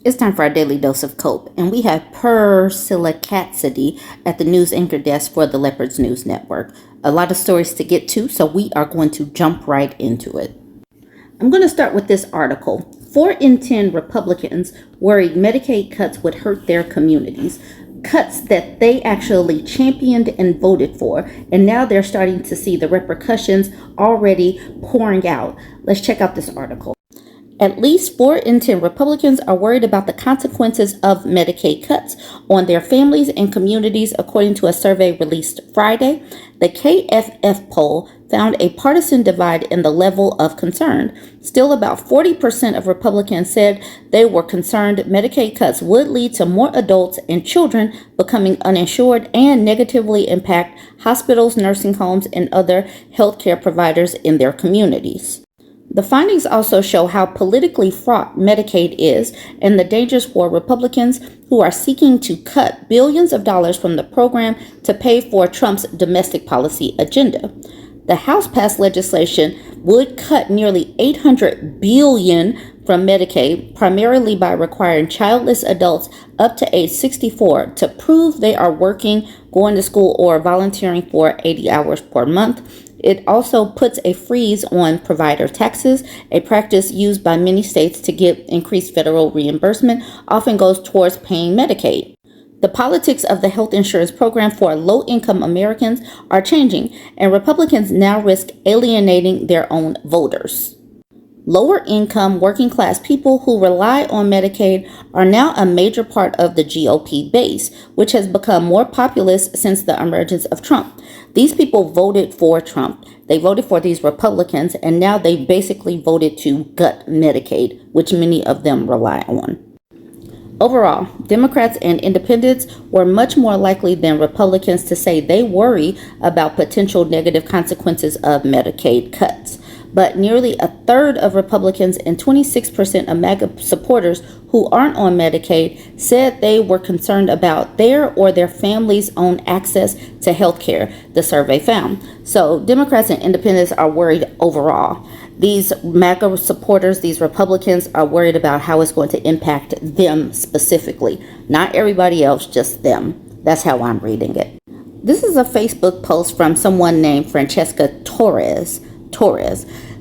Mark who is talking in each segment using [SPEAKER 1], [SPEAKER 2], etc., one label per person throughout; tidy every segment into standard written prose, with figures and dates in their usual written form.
[SPEAKER 1] It's time for our daily dose of cope, and we have Priscilla Cassidy at the news anchor desk for the Leopards News Network. A lot of stories to get to, so we are going to jump right into it. I'm going to start with this article. 4 in 10 Republicans worried Medicaid cuts would hurt their communities. Cuts that they actually championed and voted for, and now they're starting to see the repercussions already pouring out. Let's check out this article. At least 4 in 10 Republicans are worried about the consequences of Medicaid cuts on their families and communities, according to a survey released Friday. The KFF poll found a partisan divide in the level of concern. Still, about 40% of Republicans said they were concerned Medicaid cuts would lead to more adults and children becoming uninsured and negatively impact hospitals, nursing homes, and other healthcare providers in their communities. The findings also show how politically fraught Medicaid is and the dangers for Republicans who are seeking to cut billions of dollars from the program to pay for Trump's domestic policy agenda. The House passed legislation would cut nearly $800 billion from Medicaid, primarily by requiring childless adults up to age 64 to prove they are working, going to school, or volunteering for 80 hours per month. It also puts a freeze on provider taxes, a practice used by many states to get increased federal reimbursement, often goes towards paying Medicaid. The politics of the health insurance program for low-income Americans are changing, and Republicans now risk alienating their own voters. Lower-income, working-class people who rely on Medicaid are now a major part of the GOP base, which has become more populist since the emergence of Trump. These people voted for Trump. They voted for these Republicans, and now they basically voted to gut Medicaid, which many of them rely on. Overall, Democrats and independents were much more likely than Republicans to say they worry about potential negative consequences of Medicaid cuts. But nearly a third of Republicans and 26% of MAGA supporters who aren't on Medicaid said they were concerned about their or their family's own access to health care, the survey found. So Democrats and independents are worried overall. These MAGA supporters, these Republicans, are worried about how it's going to impact them specifically. Not everybody else, just them. That's how I'm reading it. This is a Facebook post from someone named Francesca Torres.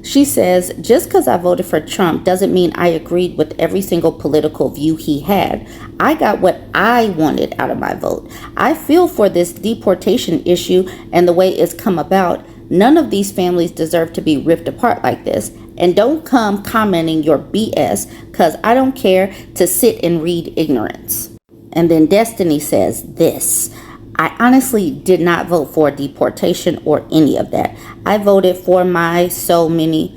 [SPEAKER 1] She says, just because I voted for Trump doesn't mean I agreed with every single political view he had. I got what I wanted out of my vote. I feel for this deportation issue and the way it's come about. None of these families deserve to be ripped apart like this. And don't come commenting your BS, because I don't care to sit and read ignorance. And then Destiny says this. I honestly did not vote for deportation or any of that. I voted for maybe so many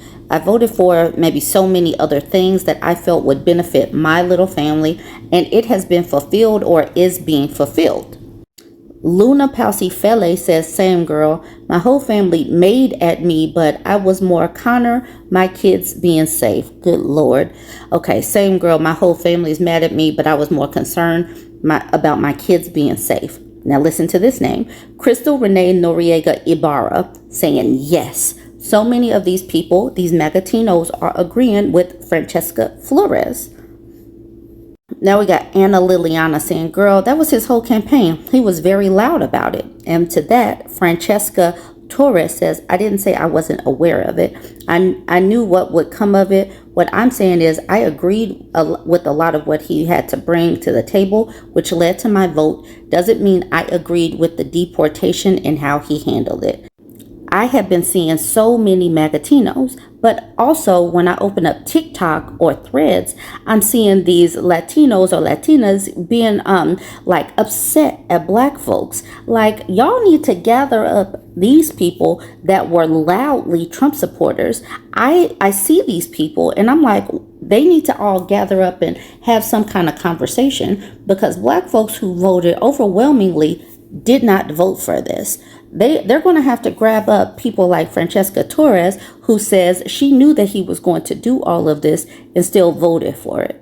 [SPEAKER 1] other things that I felt would benefit my little family, and it has been fulfilled or is being fulfilled. Luna Palsifele says, same girl, my whole family made at me, but I was more Connor, my kids being safe. Good Lord. Okay, same girl, my whole family is mad at me, but I was more concerned about my kids being safe. Now listen to this name, Crystal Renee Noriega Ibarra, saying yes. So many of these people, these MAGAtinos, are agreeing with Francesca Flores. Now we got Anna Liliana saying, girl, that was his whole campaign. He was very loud about it. And to that, Francesca Torres says, I didn't say I wasn't aware of it. I knew what would come of it. What I'm saying is I agreed with a lot of what he had to bring to the table, which led to my vote. Doesn't mean I agreed with the deportation and how he handled it. I have been seeing so many MAGAtinos, but also when I open up TikTok or Threads, I'm seeing these Latinos or Latinas being upset at Black folks. Like, y'all need to gather up these people that were loudly Trump supporters. I see these people and I'm like, they need to all gather up and have some kind of conversation, because Black folks who voted overwhelmingly did not vote for this. They're going to have to grab up people like Francesca Torres, who says she knew that he was going to do all of this and still voted for it.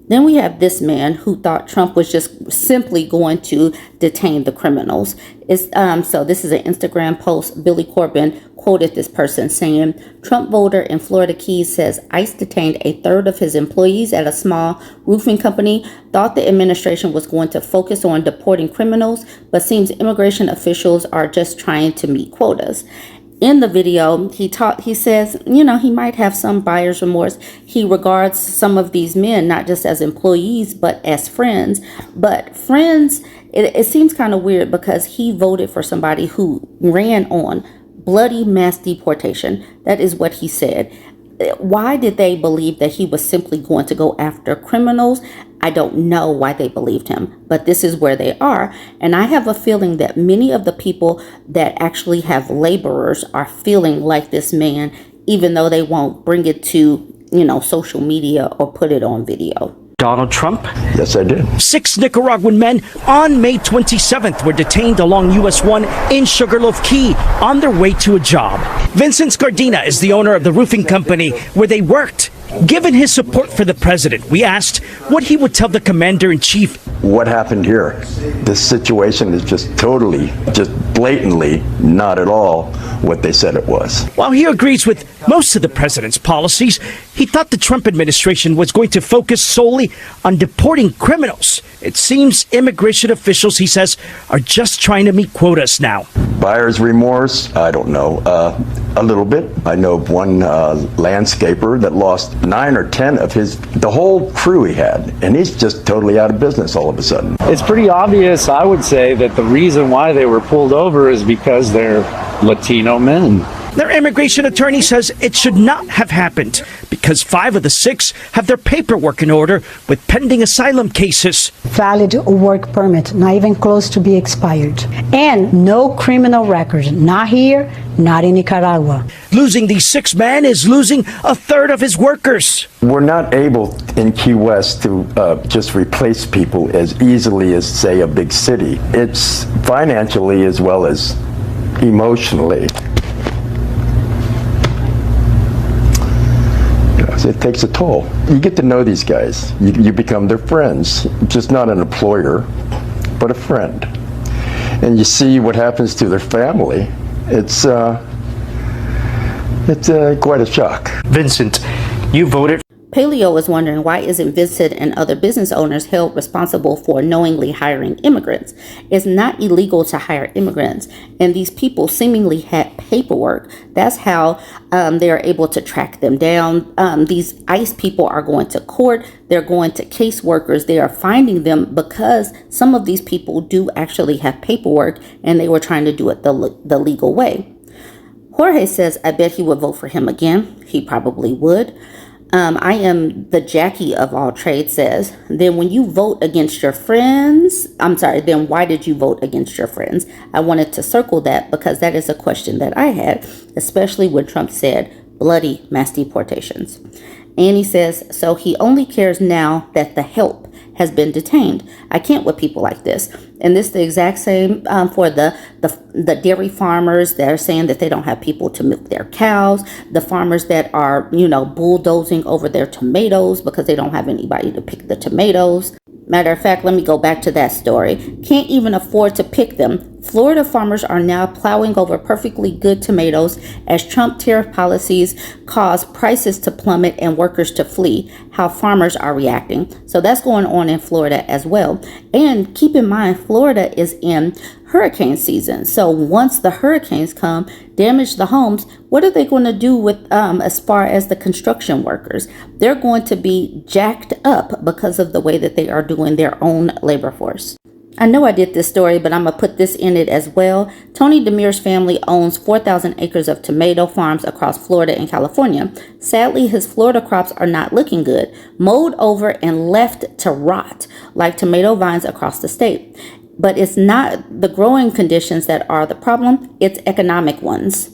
[SPEAKER 1] Then we have this man who thought Trump was just simply going to detain the criminals. So this is an Instagram post. Billy Corbin quoted this person saying, Trump voter in Florida Keys says ICE detained a third of his employees at a small roofing company, thought the administration was going to focus on deporting criminals, but seems immigration officials are just trying to meet quotas. In the video, he says, he might have some buyer's remorse. He regards some of these men not just as employees, but as friends. But friends, it seems kind of weird because he voted for somebody who ran on bloody mass deportation. That is what he said. Why did they believe that he was simply going to go after criminals? I don't know why they believed him, but this is where they are. And I have a feeling that many of the people that actually have laborers are feeling like this man, even though they won't bring it to, social media or put it on video.
[SPEAKER 2] Donald Trump?
[SPEAKER 3] Yes, I did.
[SPEAKER 2] 6 Nicaraguan men on May 27th were detained along US 1 in Sugarloaf Key on their way to a job. Vincent Scardina is the owner of the roofing company where they worked. Given his support for the president, we asked what he would tell the commander-in-chief.
[SPEAKER 3] What happened here? This situation is just blatantly not at all what they said it was.
[SPEAKER 2] While he agrees with most of the president's policies, he thought the Trump administration was going to focus solely on deporting criminals. It seems immigration officials, he says, are just trying to meet quotas now.
[SPEAKER 3] Buyer's remorse? I don't know. A little bit. I know of one landscaper that lost 9 or 10 of the whole crew he had, and he's just totally out of business all of a sudden.
[SPEAKER 4] It's pretty obvious, I would say, that the reason why they were pulled over is because they're Latino men.
[SPEAKER 2] Their immigration attorney says it should not have happened because 5 of the 6 have their paperwork in order with pending asylum cases.
[SPEAKER 5] Valid work permit, not even close to be expired. And no criminal record, not here, not in Nicaragua.
[SPEAKER 2] Losing these 6 men is losing a third of his workers.
[SPEAKER 3] We're not able in Key West to just replace people as easily as, say, a big city. It's financially as well as emotionally. It takes a toll. You get to know these guys. You become their friends, just not an employer, but a friend. And you see what happens to their family. It's quite a shock.
[SPEAKER 2] Vincent, you voted.
[SPEAKER 1] Paleo is wondering, why isn't Vincent and other business owners held responsible for knowingly hiring immigrants? It's not illegal to hire immigrants, and these people seemingly had paperwork. That's how they're able to track them down. These ICE people are going to court. They're going to caseworkers. They are finding them because some of these people do actually have paperwork, and they were trying to do it the legal way. Jorge says, I bet he would vote for him again. He probably would. I am the Jackie of all trades says, then when you vote against your friends, then why did you vote against your friends? I wanted to circle that because that is a question that I had, especially when Trump said bloody mass deportations. Annie says, so he only cares now that the help has been detained. I can't with people like this. And this is the exact same for the dairy farmers that are saying that they don't have people to milk their cows, the farmers that are, bulldozing over their tomatoes because they don't have anybody to pick the tomatoes. Matter of fact, let me go back to that story. Can't even afford to pick them. Florida farmers are now plowing over perfectly good tomatoes as Trump tariff policies cause prices to plummet and workers to flee. How farmers are reacting. So that's going on in Florida as well. And keep in mind, Florida is in hurricane season. So once the hurricanes come, damage the homes, what are they going to do with as far as the construction workers? They're going to be jacked up because of the way that they are doing their own labor force. I know I did this story, but I'm going to put this in it as well. Tony Demir's family owns 4,000 acres of tomato farms across Florida and California. Sadly, his Florida crops are not looking good, mowed over and left to rot like tomato vines across the state. But it's not the growing conditions that are the problem, it's economic ones.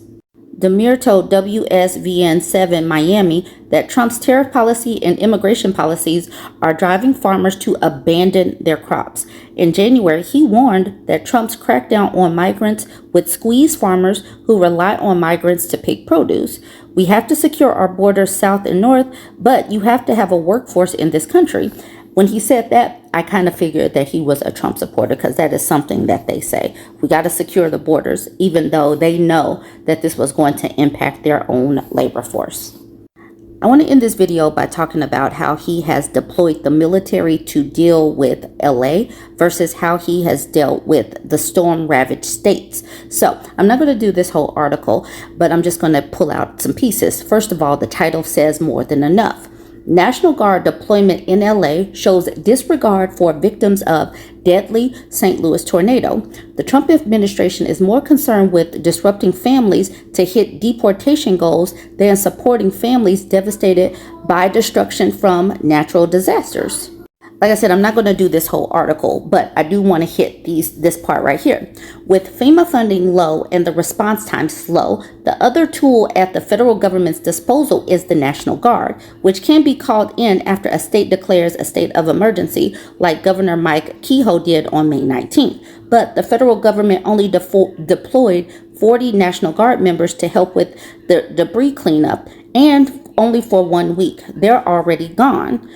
[SPEAKER 1] Demir told WSVN7 Miami that Trump's tariff policy and immigration policies are driving farmers to abandon their crops. In January, he warned that Trump's crackdown on migrants would squeeze farmers who rely on migrants to pick produce. We have to secure our borders south and north, but you have to have a workforce in this country. When he said that, I kind of figured that he was a Trump supporter, because that is something that they say. We got to secure the borders, even though they know that this was going to impact their own labor force. I want to end this video by talking about how he has deployed the military to deal with LA versus how he has dealt with the storm-ravaged states. So I'm not going to do this whole article, but I'm just going to pull out some pieces. First of all, the title says more than enough. National Guard deployment in LA shows disregard for victims of deadly St. Louis tornado. The Trump administration is more concerned with disrupting families to hit deportation goals than supporting families devastated by destruction from natural disasters. Like I said, I'm not going to do this whole article, but I do want to hit this part right here. With FEMA funding low and the response time slow, the other tool at the federal government's disposal is the National Guard, which can be called in after a state declares a state of emergency, like Governor Mike Kehoe did on May 19th. But the federal government only deployed 40 National Guard members to help with the debris cleanup, and only for 1 week. They're already gone.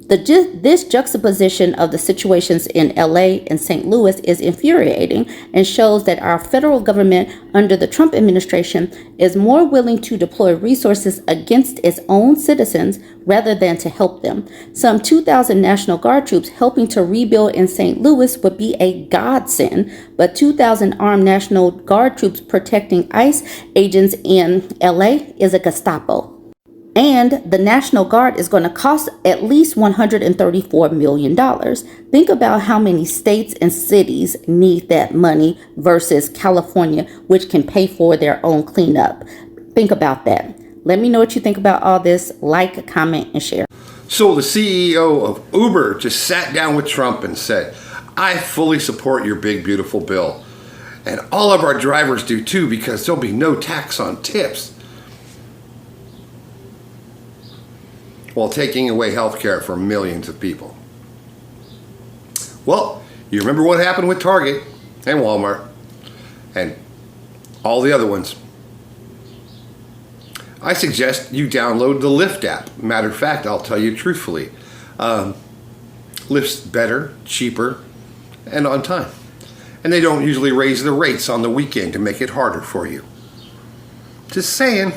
[SPEAKER 1] This juxtaposition of the situations in LA and St. Louis is infuriating and shows that our federal government under the Trump administration is more willing to deploy resources against its own citizens rather than to help them. Some 2,000 National Guard troops helping to rebuild in St. Louis would be a godsend, but 2,000 armed National Guard troops protecting ICE agents in LA is a Gestapo. And the National Guard is going to cost at least $134 million. Think about how many states and cities need that money versus California, which can pay for their own cleanup. Think about that. Let me know what you think about all this. Like, comment, and share.
[SPEAKER 6] So the CEO of Uber just sat down with Trump and said, I fully support your big, beautiful bill. And all of our drivers do too, because there'll be no tax on tips, while taking away health care for millions of people. Well, you remember what happened with Target and Walmart and all the other ones. I suggest you download the Lyft app. Matter of fact, I'll tell you truthfully, Lyft's better, cheaper, and on time. And they don't usually raise the rates on the weekend to make it harder for you. Just saying.